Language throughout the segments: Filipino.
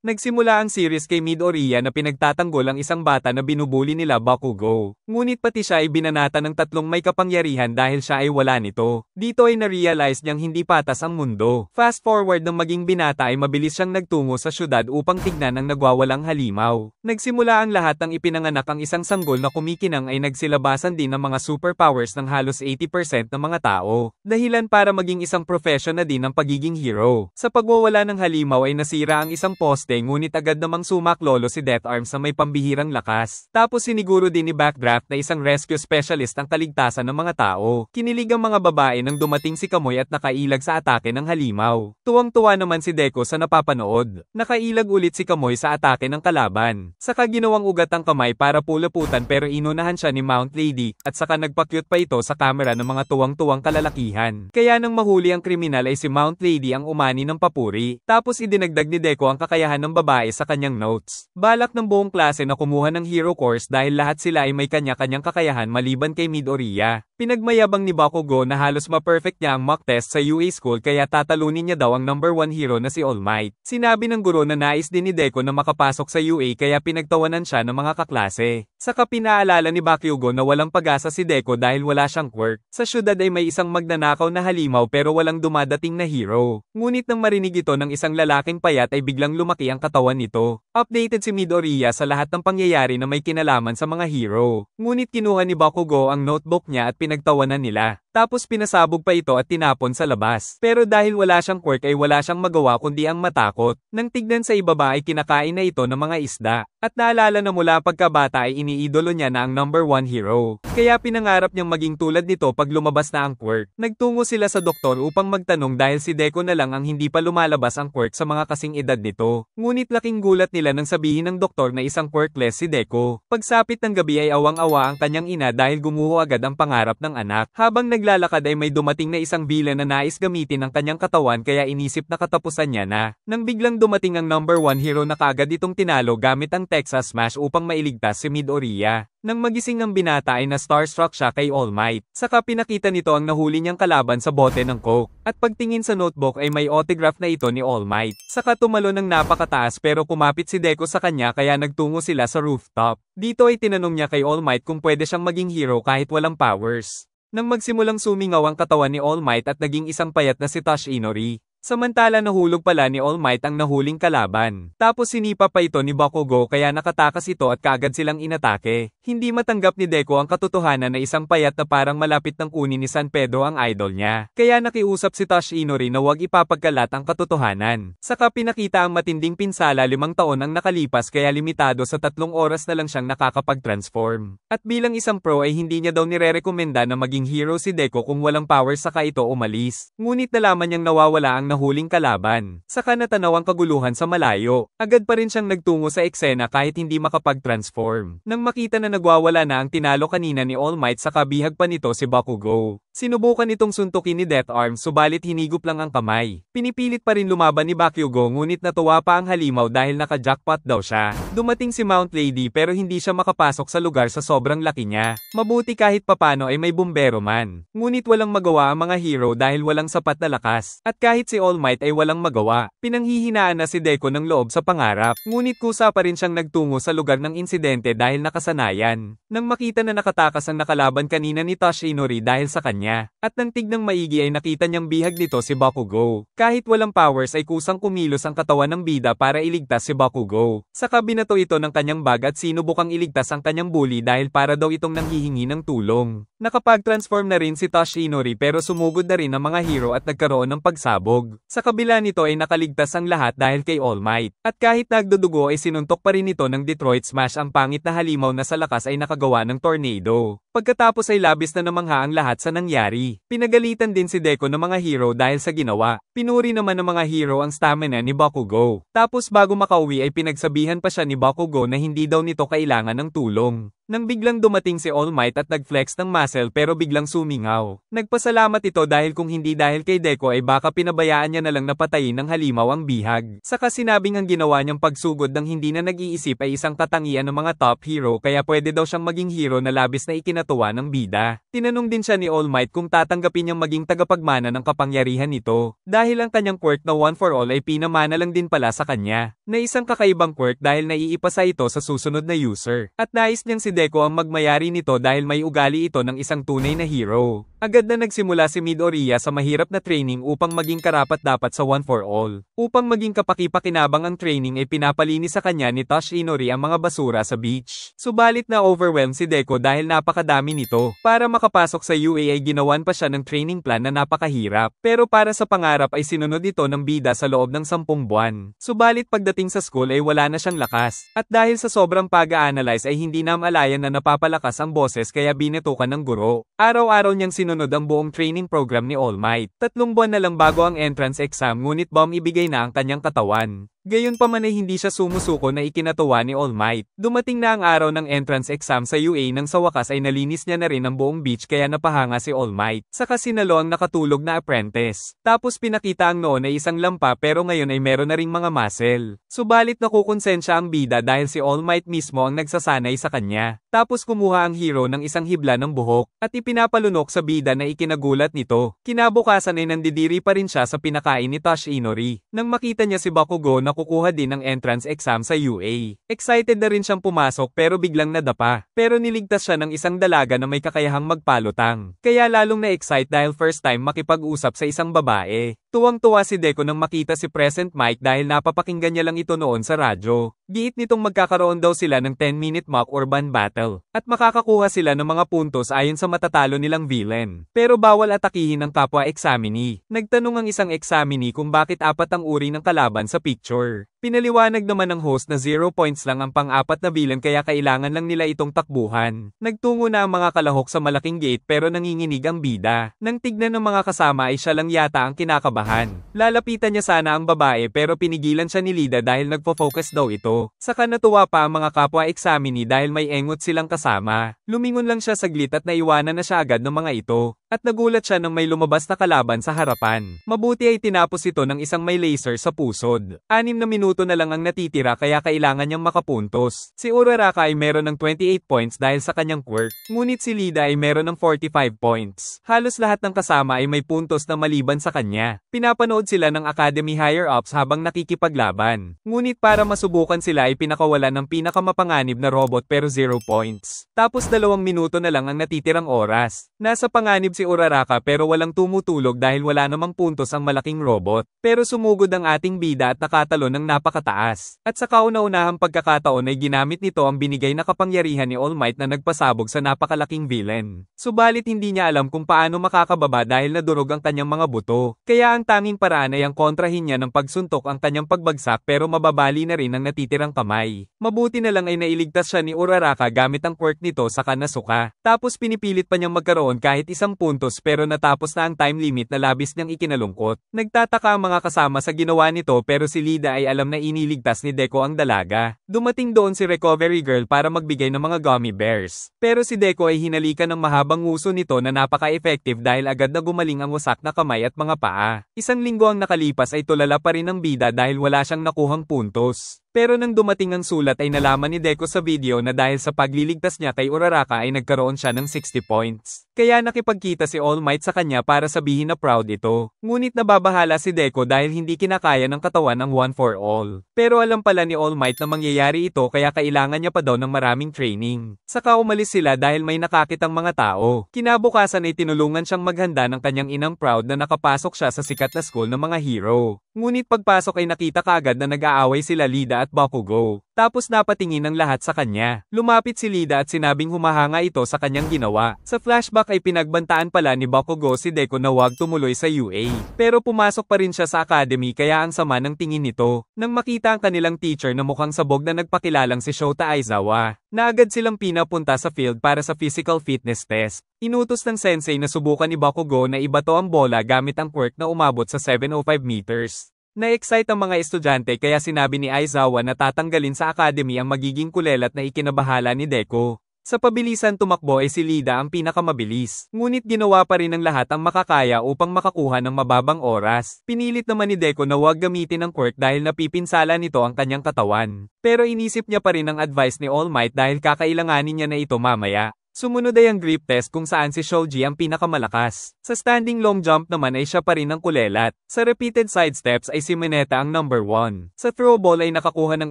Nagsimula ang series kay Midoriya na pinagtatanggol ang isang bata na binubuli nila Bakugo. Ngunit pati siya ay binanata ng tatlong may kapangyarihan dahil siya ay wala nito. Dito ay na-realize niyang hindi patas ang mundo. Fast forward ng maging binata ay mabilis siyang nagtungo sa syudad upang tignan ang nagwawalang halimaw. Nagsimula ang lahat ng ipinanganak ang isang sanggol na kumikinang ay nagsilabasan din ng mga superpowers ng halos 80% ng mga tao. Dahilan para maging isang profession na din ng pagiging hero. Sa pagwawala ng halimaw ay nasira ang isang poste ngunit agad namang sumaklolo si Death Arms na may pambihirang lakas. Tapos siniguro din ni Backdraft na isang rescue specialist ang kaligtasan ng mga tao. Kinilig ang mga babae nang dumating si Kamoy at nakailag sa atake ng halimaw. Tuwang-tuwa naman si Deku sa napapanood. Nakailag ulit si Kamoy sa atake ng kalaban. Saka ginawang ugat ang kamay para pulaputan pero inunahan siya ni Mount Lady at saka nagpa-cute pa ito sa kamera ng mga tuwang-tuwang kalalakihan. Kaya nang mahuli ang kriminal ay si Mount Lady ang umani ng papuri. Tapos idinagdag ni Deku ang kakayahan ng babae sa kanyang notes. Balak ng buong klase na kumuha ng hero course dahil lahat sila ay may kanya-kanyang kakayahan maliban kay Midoriya. Pinagmayabang ni Bakugo na halos ma-perfect niya ang mock test sa UA school kaya tatalunin niya daw ang number 1 hero na si All Might. Sinabi ng guro na nais din ni Deku na makapasok sa UA kaya pinagtawanan siya ng mga kaklase. Saka pinaalala ni Bakugo na walang pag-asa si Deku dahil wala siyang quirk. Sa syudad ay may isang magnanakaw na halimaw pero walang dumadating na hero. Ngunit nang marinig ito ng isang lalaking payat ay biglang lumaki ang katawan nito. Updated si Midoriya sa lahat ng pangyayari na may kinalaman sa mga hero. Ngunit kinuha ni Bakugo ang notebook niya at pinagtawanan nila. Tapos pinasabog pa ito at tinapon sa labas. Pero dahil wala siyang quirk ay wala siyang magawa kundi ang matakot. Nang tignan sa ibaba ay kinakain na ito ng mga isda. At naalala na mula pagkabata ay iniidolo niya na ang number 1 hero. Kaya pinangarap niyang maging tulad nito pag lumabas na ang quirk. Nagtungo sila sa doktor upang magtanong dahil si Deku na lang ang hindi pa lumalabas ang quirk sa mga kasing edad nito. Ngunit laking gulat nila nang sabihin ng doktor na isang quirkless si Deku. Pagsapit ng gabi ay awang-awa ang kanyang ina dahil gumuho agad ang pangarap ng anak. Habang naglalakad ay may dumating na isang villain na nais gamitin ang kanyang katawan kaya inisip na katapusan niya na. Nang biglang dumating ang number 1 hero na kaagad itong tinalo gamit ang Texas Smash upang mailigtas si Midoriya. Nang magising ang binata ay na-starstruck siya kay All Might. Saka pinakita nito ang nahuli niyang kalaban sa bote ng Coke. At pagtingin sa notebook ay may autograph na ito ni All Might. Saka tumalo ng napakataas pero kumapit si Deku sa kanya kaya nagtungo sila sa rooftop. Dito ay tinanong niya kay All Might kung pwede siyang maging hero kahit walang powers. Nang magsimulang sumingaw ang katawan ni All Might at naging isang payat na si Toshinori. Samantala nahulog pala ni All Might ang nahuling kalaban. Tapos sinipa pa ito ni Bakugo kaya nakatakas ito at kaagad silang inatake. Hindi matanggap ni Deku ang katotohanan na isang payat na parang malapit ng kunin ni San Pedro ang idol niya. Kaya nakiusap si Toshinori na huwag ipapagkalat ang katotohanan. Saka pinakita ang matinding pinsala 5 taon ang nakalipas kaya limitado sa 3 oras na lang siyang nakakapag-transform. At bilang isang pro ay hindi niya daw nirerekomenda na maging hero si Deku kung walang powers saka ito umalis. Ngunit nalaman niyang nawawala ang nahuling kalaban. Saka natanaw ang kaguluhan sa malayo. Agad pa rin siyang nagtungo sa eksena kahit hindi makapag-transform. Nang makita na nagwawala na ang tinalo kanina ni All Might saka bihag pa nito si Bakugo. Sinubukan itong suntukin ni Death Arms subalit hinigop lang ang kamay. Pinipilit pa rin lumaban ni Bakugo ngunit natuwa pa ang halimaw dahil naka-jackpot daw siya. Dumating si Mount Lady pero hindi siya makapasok sa lugar sa sobrang laki niya. Mabuti kahit papano ay may bumbero man. Ngunit walang magawa ang mga hero dahil walang sapat na lakas. At kahit si All Might ay walang magawa. Pinanghihinaan na si Deku ng loob sa pangarap. Ngunit kusa pa rin siyang nagtungo sa lugar ng insidente dahil nakasanayan. Nang makita na nakatakas ang nakalaban kanina ni Toshinori dahil sa kanya. At nang tignang maigi ay nakita niyang bihag nito si Bakugo. Kahit walang powers ay kusang kumilos ang katawan ng bida para iligtas si Bakugo. Saka binato ito ng kanyang bag at sinubukang iligtas ang kanyang bully dahil para daw itong nanghihingi ng tulong. Nakapag-transform na rin si Toshinori pero sumugod na rin ang mga hero at nagkaroon ng pagsabog. Sa kabila nito ay nakaligtas ang lahat dahil kay All Might. At kahit nagdudugo ay sinuntok pa rin ito ng Detroit Smash ang pangit na halimaw na sa lakas ay nakagawa ng tornado. Pagkatapos ay labis na namangha ang lahat sa nangyari. Pinagalitan din si Deku ng mga hero dahil sa ginawa. Pinuri naman ng mga hero ang stamina ni Bakugo. Tapos bago makauwi ay pinagsabihan pa siya ni Bakugo na hindi daw nito kailangan ng tulong. Nang biglang dumating si All Might at nag-flex ng muscle pero biglang sumingaw. Nagpasalamat ito dahil kung hindi dahil kay Deku ay baka pinabayaan niya na lang napatayin ng halimaw ang bihag. Saka sinabing ang ginawa niyang pagsugod ng hindi na nag-iisip ay isang katangian ng mga top hero kaya pwede daw siyang maging hero na labis na ikinatuwa ng bida. Tinanong din siya ni All Might kung tatanggapin niyang maging tagapagmana ng kapangyarihan nito. Dahil ang kanyang quirk na One for All ay pinamana lang din pala sa kanya. Na isang kakaibang quirk dahil naiipasa ito sa susunod na user. At nais niyang si Deku ang magmayari nito dahil may ugali ito ng isang tunay na hero. Agad na nagsimula si Midoriya sa mahirap na training upang maging karapat-dapat sa One for All. Upang maging kapaki-pakinabang ang training ay pinapalinis sa kanya ni Toshinori ang mga basura sa beach. Subalit na overwhelmed si Deku dahil napakadami nito. Para makapasok sa UA ay ginawan pa siya ng training plan na napakahirap. Pero para sa pangarap ay sinunod ito ng bida sa loob ng 10 buwan. Subalit pagdating sa school ay wala na siyang lakas. At dahil sa sobrang pag-a-analyze ay hindi na malayan na napapalakas ang boses kaya binetukan ng guro. Araw-araw niyang sinunod ang buong training program ni All Might. 3 buwan na lang bago ang entrance exam ngunit ibigay na ang kanyang katawan. Gayunpaman ay hindi siya sumusuko na ikinatuwa ni All Might. Dumating na ang araw ng entrance exam sa UA nang sa wakas ay nalinis niya na rin ang buong beach kaya napahanga si All Might. Saka sinalo ang nakatulog na apprentice. Tapos pinakita ang noon ay isang lampa pero ngayon ay meron na ring mga muscle. Subalit nakukonsensya ang bida dahil si All Might mismo ang nagsasanay sa kanya. Tapos kumuha ang hero ng isang hibla ng buhok at ipinapalunok sa bida na ikinagulat nito. Kinabukasan ay nandidiri pa rin siya sa pinakain ni Toshinori. Nang makita niya si Bakugo na kukuha din ng entrance exam sa UA. Excited na rin siyang pumasok pero biglang nadapa. Pero niligtas siya ng isang dalaga na may kakayahang magpalutang. Kaya lalong na-excite dahil first time makipag-usap sa isang babae. Tuwang-tuwa si Deku nang makita si Present Mike dahil napapakinggan niya lang ito noon sa radyo. Giit nitong magkakaroon daw sila ng 10-minute mock urban battle. At makakakuha sila ng mga puntos ayon sa matatalo nilang villain. Pero bawal atakihin ng kapwa examinee. Nagtanong ang isang examinee kung bakit 4 ang uri ng kalaban sa picture. Pinaliwanag naman ng host na 0 points lang ang pang-4 na villain kaya kailangan lang nila itong takbuhan. Nagtungo na ang mga kalahok sa malaking gate pero nanginginig ang bida. Nang tignan ng mga kasama ay siya lang yata ang kinakabahan. Lalapitan niya sana ang babae pero pinigilan siya ni Lida dahil nagpo-focus daw ito. Saka natuwa pa ang mga kapwa examinee dahil may engot silang kasama. Lumingon lang siya saglit at naiwanan na siya agad ng mga ito. At nagulat siya nang may lumabas na kalaban sa harapan. Mabuti ay tinapos ito ng isang may laser sa pusod. 6 na minuto na lang ang natitira kaya kailangan niyang makapuntos. Si Uraraka ay meron ng 28 points dahil sa kanyang quirk. Ngunit si Lida ay meron ng 45 points. Halos lahat ng kasama ay may puntos na maliban sa kanya. Pinapanood sila ng Academy higher-ups habang nakikipaglaban. Ngunit para masubukan sila ay pinakawalan ng pinakamapanganib na robot pero 0 points. Tapos 2 minuto na lang ang natitirang oras. Nasa panganib si Uraraka pero walang tumutulog dahil wala namang puntos ang malaking robot. Pero sumugod ang ating bida at nakatalo ng napakataas. At sa kauna-unahang pagkakataon ay ginamit nito ang binigay na kapangyarihan ni All Might na nagpasabog sa napakalaking villain. Subalit hindi niya alam kung paano makakababa dahil nadurog ang kanyang mga buto. Kaya ang tanging paraan ay ang kontrahin niya ng pagsuntok ang kanyang pagbagsak pero mababali na rin ang natitirang kamay. Mabuti na lang ay nailigtas siya ni Uraraka gamit ang quirk nito sa kanasuka. Tapos pinipilit pa niyang magkaroon kahit 1 puntos pero natapos na ang time limit na labis niyang ikinalungkot. Nagtataka ang mga kasama sa ginawa nito pero si Lida ay alam na iniligtas ni Deku ang dalaga. Dumating doon si Recovery Girl para magbigay ng mga gummy bears. Pero si Deku ay hinalikan ng mahabang nguso nito na napaka-effective dahil agad na gumaling ang wasak na kamay at mga paa. 1 linggo ang nakalipas ay tulala pa rin ang bida dahil wala siyang nakuhang puntos. Pero nang dumating ang sulat ay nalaman ni Deku sa video na dahil sa pagliligtas niya kay Uraraka ay nagkaroon siya ng 60 points. Kaya nakipagkita si All Might sa kanya para sabihin na proud ito. Ngunit nababahala si Deku dahil hindi kinakaya ng katawan ng One for All. Pero alam pala ni All Might na mangyayari ito kaya kailangan niya pa daw ng maraming training. Saka umalis sila dahil may nakakitang mga tao. Kinabukasan ay tinulungan siyang maghanda ng kanyang inang proud na nakapasok siya sa sikat na school ng mga hero. Ngunit pagpasok ay nakita kaagad na nag-aaway sila Lida at Bakugo. Tapos napatingin ang lahat sa kanya. Lumapit si Lida at sinabing humahanga ito sa kanyang ginawa. Sa flashback ay pinagbantaan pala ni Bakugo si Deku na wag tumuloy sa UA. Pero pumasok pa rin siya sa academy kaya ang sama ng tingin nito. Nang makita ang kanilang teacher na mukhang sabog na nagpakilalang si Shota Aizawa, na agad silang pinapunta sa field para sa physical fitness test. Inutos ng sensei na subukan ni Bakugo na ibato ang bola gamit ang quirk na umabot sa 705 meters. Na-excite ang mga estudyante kaya sinabi ni Aizawa na tatanggalin sa academy ang magiging kulelat na ikinabahala ni Deku. Sa pabilisan tumakbo ay si Lida ang pinakamabilis. Ngunit ginawa pa rin ng lahat ang makakaya upang makakuha ng mababang oras. Pinilit naman ni Deco na huwag gamitin ang quirk dahil napipinsala nito ang kanyang katawan. Pero inisip niya pa rin ang advice ni All Might dahil kakailanganin niya na ito mamaya. Sumunod ay ang grip test kung saan si Shoji ang pinakamalakas. Sa standing long jump naman ay siya pa rin ang kulelat. Sa repeated side steps ay si Mineta ang number 1. Sa throwball ay nakakuha ng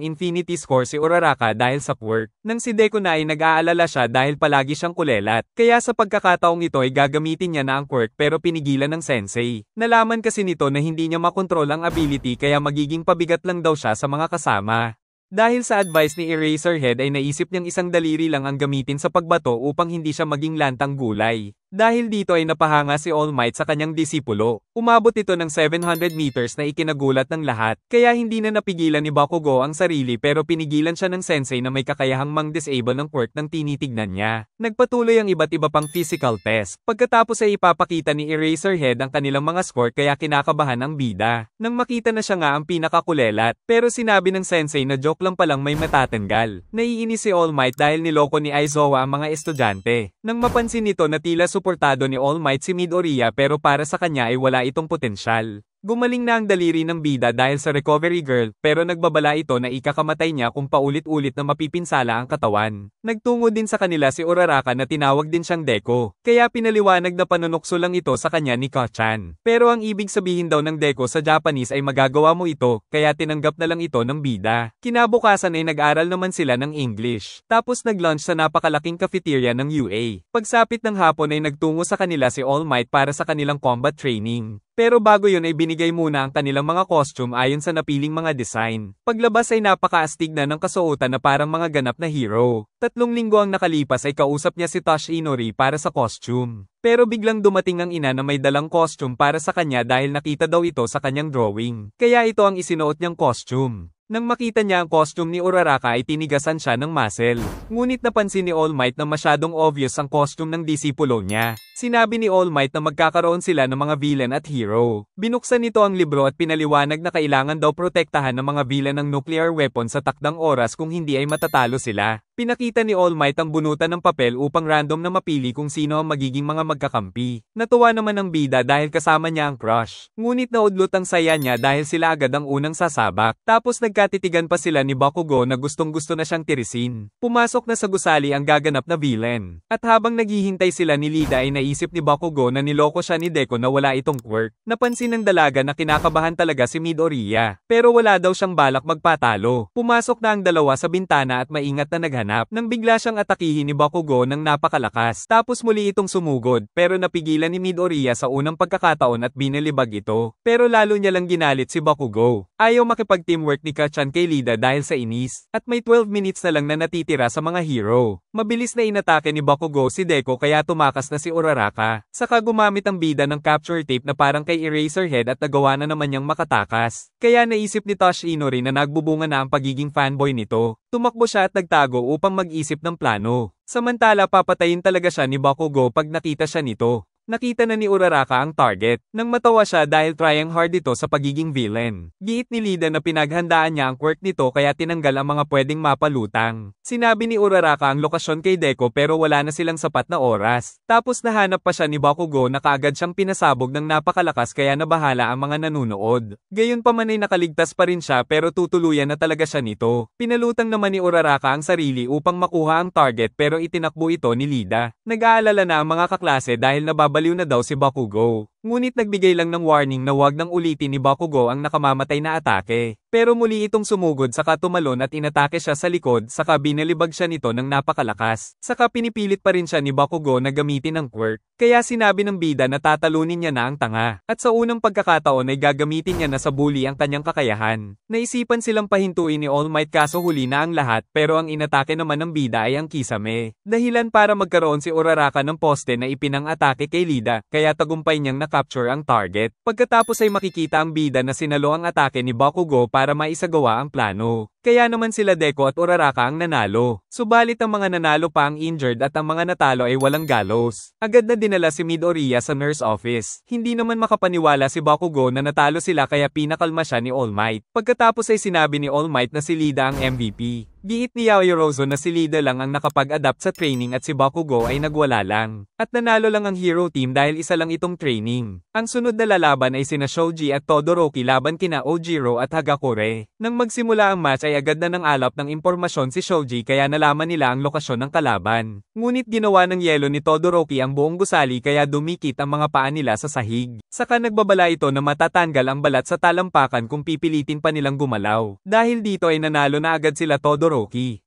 infinity score si Uraraka dahil sa quirk. Nang si Deco na ay nag-aalala siya dahil palagi siyang kulelat. Kaya sa pagkakataong ito ay gagamitin niya na ang quirk pero pinigilan ng sensei. Nalaman kasi nito na hindi niya makontrol ang ability kaya magiging pabigat lang daw siya sa mga kasama. Dahil sa advice ni Eraserhead ay naisip niyang isang daliri lang ang gamitin sa pagbato upang hindi siya maging lantang gulay. Dahil dito ay napahanga si All Might sa kanyang disipulo. Umabot ito ng 700 meters na ikinagulat ng lahat. Kaya hindi na napigilan ni Bakugo ang sarili pero pinigilan siya ng sensei na may kakayahang mang-disable ng quirk ng tinitignan niya. Nagpatuloy ang iba't iba pang physical test. Pagkatapos ay ipapakita ni Eraserhead ang kanilang mga score kaya kinakabahan ang bida. Nang makita na siya nga ang pinakakulelat. Pero sinabi ng sensei na joke lang palang may matatanggal. Naiinis si All Might dahil niloko ni Aizawa ang mga estudyante. Nang mapansin nito na tila suportado ni All Might si Midoriya pero para sa kanya ay wala itong potensyal. Gumaling na ang daliri ng bida dahil sa recovery girl pero nagbabala ito na ikakamatay niya kung paulit-ulit na mapipinsala ang katawan. Nagtungo din sa kanila si Uraraka na tinawag din siyang Deco. Kaya pinaliwanag na panunukso lang ito sa kanya ni Kachan. Pero ang ibig sabihin daw ng Deco sa Japanese ay magagawa mo ito kaya tinanggap na lang ito ng bida. Kinabukasan ay nag-aral naman sila ng English. Tapos nag-lunch sa napakalaking cafeteria ng UA. Pagsapit ng hapon ay nagtungo sa kanila si All Might para sa kanilang combat training. Pero bago yun ay binigay muna ang kanilang mga costume ayon sa napiling mga design. Paglabas ay napakaastig na ng kasuotan na parang mga ganap na hero. 3 linggo ang nakalipas ay kausap niya si Tosh Inori para sa costume. Pero biglang dumating ang ina na may dalang costume para sa kanya dahil nakita daw ito sa kanyang drawing. Kaya ito ang isinuot niyang costume. Nang makita niya ang costume ni Uraraka ay tinigasan siya ng muscle. Ngunit napansin ni All Might na masyadong obvious ang costume ng disipulo niya. Sinabi ni All Might na magkakaroon sila ng mga villain at hero. Binuksan nito ang libro at pinaliwanag na kailangan daw protektahan ng mga villain ng nuclear weapon sa takdang oras kung hindi ay matatalo sila. Pinakita ni All Might ang bunutan ng papel upang random na mapili kung sino ang magiging mga magkakampi. Natuwa naman ang bida dahil kasama niya ang crush. Ngunit naudlot ang saya niya dahil sila agad ang unang sasabak. Tapos nagkatitigan pa sila ni Bakugo na gustong-gusto na siyang tirisin. Pumasok na sa gusali ang gaganap na villain. At habang naghihintay sila ni Lida ay naisip ni Bakugo na niloko siya ni Deco na wala itong quirk. Napansin ng dalaga na kinakabahan talaga si Midoriya. Pero wala daw siyang balak magpatalo. Pumasok na ang dalawa sa bintana at maingat na naghanap. Nang bigla siyang atakihin ni Bakugo ng napakalakas. Tapos muli itong sumugod. Pero napigilan ni Midoriya sa unang pagkakataon at binalibag ito. Pero lalo niya lang ginalit si Bakugo. Ayaw makipag-teamwork ni Kachan kay Lida dahil sa inis. At may 12 minutes na lang na natitira sa mga hero. Mabilis na inatake ni Bakugo si Deco kaya tumakas na si Uraraka. Saka gumamit ang bida ng capture tape na parang kay Eraserhead at nagawa na naman niyang makatakas. Kaya naisip ni Tosh Inori na nagbubunga na ang pagiging fanboy nito. Tumakbo siya at nagtago upang mag-isip ng plano. Samantala papatayin talaga siya ni Bakugo pag nakita siya nito. Nakita na ni Uraraka ang target. Nang matawa siya dahil trying hard ito sa pagiging villain. Giit ni Lida na pinaghandaan niya ang quirk nito kaya tinanggal ang mga pwedeng mapalutang. Sinabi ni Uraraka ang lokasyon kay Deco pero wala na silang sapat na oras. Tapos nahanap pa siya ni Bakugo na kaagad siyang pinasabog ng napakalakas kaya nabahala ang mga nanunood. Gayunpaman ay nakaligtas pa rin siya pero tutuluyan na talaga siya nito. Pinalutang naman ni Uraraka ang sarili upang makuha ang target pero itinakbo ito ni Lida. Nag-aalala na ang mga kaklase dahil nababaliw na daw si Bakugo. Ngunit nagbigay lang ng warning na huwag nang ulitin ni Bakugo ang nakamamatay na atake. Pero muli itong sumugod saka tumalon at inatake siya sa likod saka binalibag siya nito ng napakalakas. Saka pinipilit pa rin siya ni Bakugo na gamitin ang quirk. Kaya sinabi ng bida na tatalunin niya na ang tanga. At sa unang pagkakataon ay gagamitin niya na sa bully ang kanyang kakayahan. Naisipan silang pahintuin ni All Might kaso huli na ang lahat pero ang inatake naman ng bida ay ang Kisame. Dahilan para magkaroon si Uraraka ng poste na ipinang-atake kay Lida kaya tagumpay niyang capture ang target. Pagkatapos ay makikita ang bida na sinalo ang atake ni Bakugo para maisagawa ang plano. Kaya naman sila Deco at Uraraka ang nanalo. Subalit ang mga nanalo pa ang injured at ang mga natalo ay walang gallows. Agad na dinala si Midoriya sa nurse office. Hindi naman makapaniwala si Bakugo na natalo sila kaya pinakalma siya ni All Might. Pagkatapos ay sinabi ni All Might na si Lida ang MVP. Giit ni Yaoyorozu na si Lida lang ang nakapag-adapt sa training at si Bakugo ay nagwala lang. At nanalo lang ang hero team dahil isa lang itong training. Ang sunod na lalaban ay sina Shoji at Todoroki laban kina Ojiro at Hagakure. Nang magsimula ang match ay agad na nang alap ng impormasyon si Shoji kaya nalaman nila ang lokasyon ng kalaban. Ngunit ginawa ng yelo ni Todoroki ang buong gusali kaya dumikit ang mga paa nila sa sahig. Saka nagbabala ito na matatanggal ang balat sa talampakan kung pipilitin pa nilang gumalaw. Dahil dito ay nanalo na agad sila Todoroki.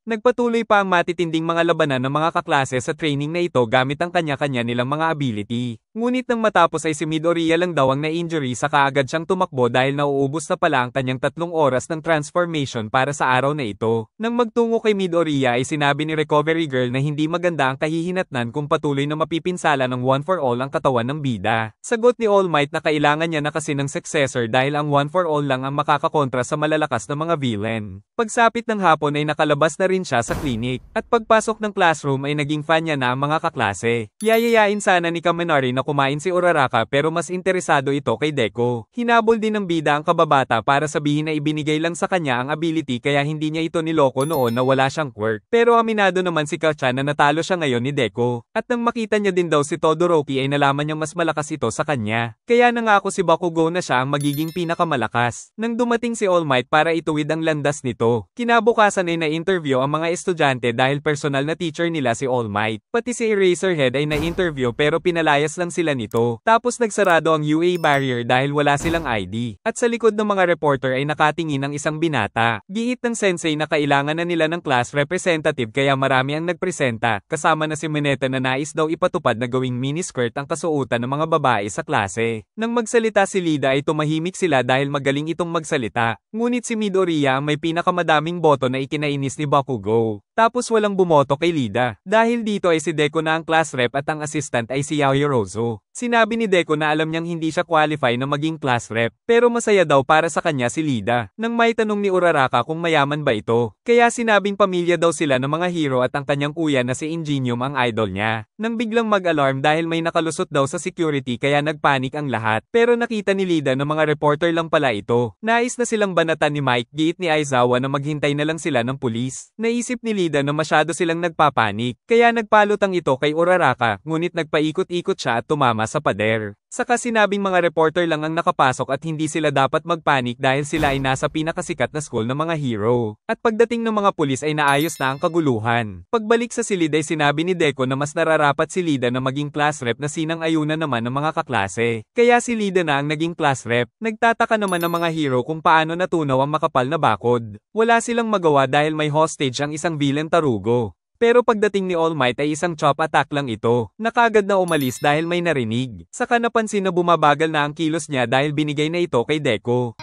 Nagpatuloy pa ang matitinding mga labanan ng mga kaklase sa training na ito gamit ang kanya-kanya nilang mga ability. Ngunit nang matapos ay si Midoriya lang daw ang na-injury saka agad siyang tumakbo dahil nauubos na pala ang kanyang 3 oras ng transformation para sa araw na ito. Nang magtungo kay Midoriya ay sinabi ni Recovery Girl na hindi maganda ang kahihinatnan kung patuloy na mapipinsala ng One for All ang katawan ng bida. Sagot ni All Might na kailangan niya na kasi ng successor dahil ang One for All lang ang makakakontra sa malalakas na mga villain. Pagsapit ng hapon ay nakalabas na rin siya sa clinic, at pagpasok ng classroom ay naging fan niya na ang mga kaklase. Yayayain sana ni Kaminari na kumain si Uraraka pero mas interesado ito kay Deku. Hinabol din ng bida ang kababata para sabihin na ibinigay lang sa kanya ang ability kaya hindi niya ito niloko noon na wala siyang quirk. Pero aminado naman si Kacha na natalo siya ngayon ni Deku. At nang makita niya din daw si Todoroki ay nalaman niyang mas malakas ito sa kanya. Kaya nangako si Bakugo na siya ang magiging pinakamalakas. Nang dumating si All Might para ituwid ang landas nito, kinabukasan ay na-interview ang mga estudyante dahil personal na teacher nila si All Might. Pati si Eraserhead ay na-interview pero pinalayas lang sila nito. Tapos nagsarado ang UA barrier dahil wala silang ID. At sa likod ng mga reporter ay nakatingin ang isang binata. Giit ng sensei na kailangan na nila ng class representative kaya marami ang nagpresenta, kasama na si Mineta na nais daw ipatupad na gawing miniskirt ang kasuotan ng mga babae sa klase. Nang magsalita si Lida ay tumahimik sila dahil magaling itong magsalita. Ngunit si Midoriya ang may pinakamadaming boto na ikinainis ni Bakugo. Tapos walang bumoto kay Lida. Dahil dito ay si Deku na ang class rep at ang assistant ay si Yaoyorozu. Sinabi ni Deku na alam niyang hindi siya qualify na maging class rep, pero masaya daw para sa kanya si Lida. Nang may tanong ni Uraraka kung mayaman ba ito, kaya sinabing pamilya daw sila ng mga hero at ang kanyang kuya na si Ingenium ang idol niya. Nang biglang mag-alarm dahil may nakalusot daw sa security kaya nagpanik ang lahat, pero nakita ni Lida na mga reporter lang pala ito. Nais na silang banatan ni Mike, giit ni Aizawa na maghintay na lang sila ng pulis. Naisip ni Lida na masyado silang nagpapanik, kaya nagpalutang ito kay Uraraka, ngunit nagpaikot-ikot siya at tumama sa pader. Saka sinabing mga reporter lang ang nakapasok at hindi sila dapat magpanik dahil sila ay nasa pinakasikat na school ng mga hero. At pagdating ng mga pulis ay naayos na ang kaguluhan. Pagbalik sa silid ay sinabi ni Deku na mas nararapat si Lida na maging class rep na sinang-ayunan naman ng mga kaklase. Kaya si Lida na ang naging class rep. Nagtataka naman ng mga hero kung paano natunaw ang makapal na bakod. Wala silang magawa dahil may hostage ang isang villain tarugo. Pero pagdating ni All Might ay isang chop attack lang ito. Nakagad na umalis dahil may narinig. Saka napansin na bumabagal na ang kilos niya dahil binigay na ito kay Deku.